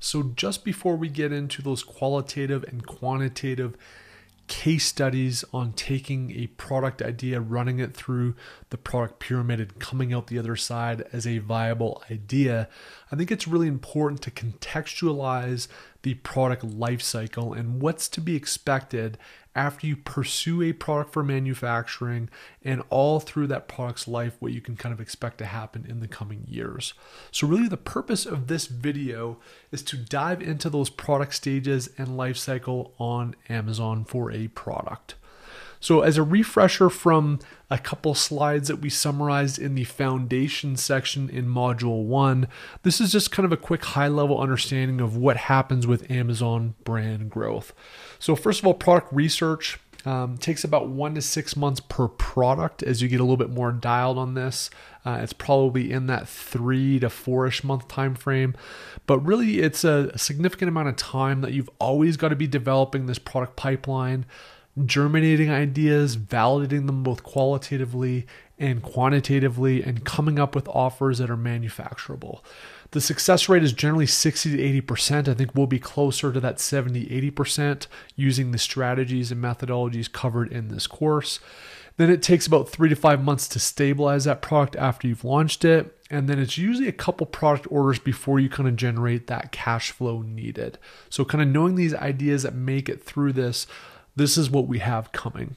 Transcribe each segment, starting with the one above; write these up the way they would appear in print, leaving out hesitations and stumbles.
So just before we get into those qualitative and quantitative case studies on taking a product idea, running it through the product pyramid and coming out the other side as a viable idea, I think it's really important to contextualize the product lifecycle and what's to be expected after you pursue a product for manufacturing and all through that product's life, what you can kind of expect to happen in the coming years. So really the purpose of this video is to dive into those product stages and lifecycle on Amazon for a product. So as a refresher from a couple slides that we summarized in the foundation section in module 1, this is just kind of a quick high-level understanding of what happens with Amazon brand growth. So first of all, product research takes about 1 to 6 months per product. As you get a little bit more dialed on this, it's probably in that 3 to 4-ish month time frame. But really, it's a significant amount of time that you've always got to be developing this product pipeline, germinating ideas, validating them both qualitatively and quantitatively, and coming up with offers that are manufacturable. The success rate is generally 60 to 80%. I think we'll be closer to that 70, 80% using the strategies and methodologies covered in this course. Then it takes about 3 to 5 months to stabilize that product after you've launched it. And then it's usually a couple product orders before you kind of generate that cash flow needed. So kind of knowing these ideas that make it through this is what we have coming.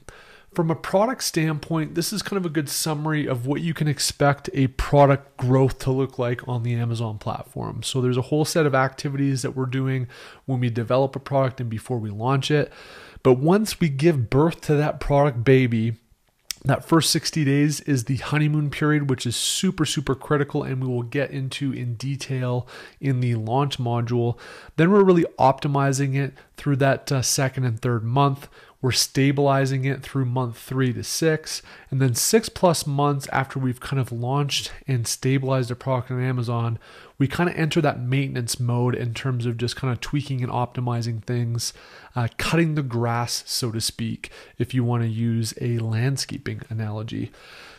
From a product standpoint, this is kind of a good summary of what you can expect a product growth to look like on the Amazon platform. So there's a whole set of activities that we're doing when we develop a product and before we launch it. But once we give birth to that product baby, that first 60 days is the honeymoon period, which is super, super critical, and we will get into in detail in the launch module. Then we're really optimizing it through that second and third month. We're stabilizing it through month 3 to 6, and then 6+ months after we've kind of launched and stabilized a product on Amazon, we kind of enter that maintenance mode in terms of just kind of tweaking and optimizing things, cutting the grass, so to speak, if you want to use a landscaping analogy.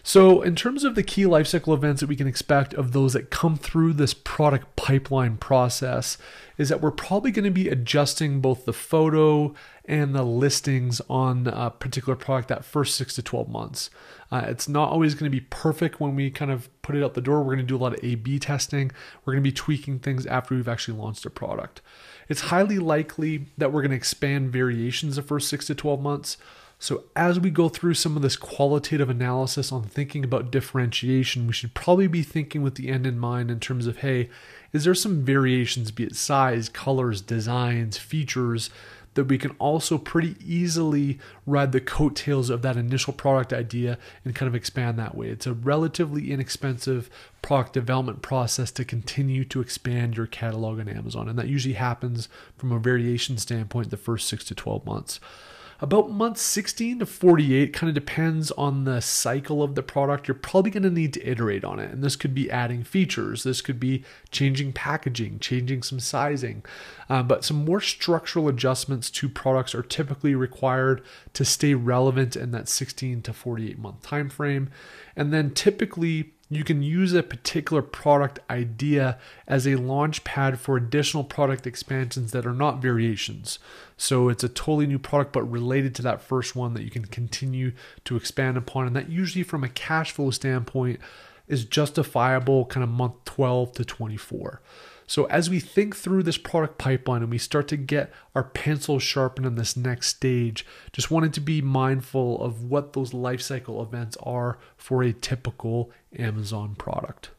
So in terms of the key lifecycle events that we can expect of those that come through this product pipeline process is that we're probably going to be adjusting both the photo and the listings on a particular product that first 6 to 12 months. It's not always going to be perfect when we kind of put it out the door. We're going to do a lot of A/B testing. We're going to be tweaking things after we've actually launched a product. It's highly likely that we're going to expand variations the first 6 to 12 months. So as we go through some of this qualitative analysis on thinking about differentiation, we should probably be thinking with the end in mind in terms of, hey, is there some variations, be it size, colors, designs, features, that we can also pretty easily ride the coattails of that initial product idea and kind of expand that way. It's a relatively inexpensive product development process to continue to expand your catalog on Amazon. And that usually happens from a variation standpoint the first 6 to 12 months. About months 16 to 48 kind of depends on the cycle of the product. You're probably going to need to iterate on it. And this could be adding features. This could be changing packaging, changing some sizing. But some more structural adjustments to products are typically required to stay relevant in that 16 to 48 month time frame. And then typically you can use a particular product idea as a launch pad for additional product expansions that are not variations. So it's a totally new product, but related to that first one that you can continue to expand upon. And that usually from a cash flow standpoint is justifiable kind of month 12 to 24. So as we think through this product pipeline and we start to get our pencils sharpened in this next stage, just wanted to be mindful of what those life cycle events are for a typical Amazon product.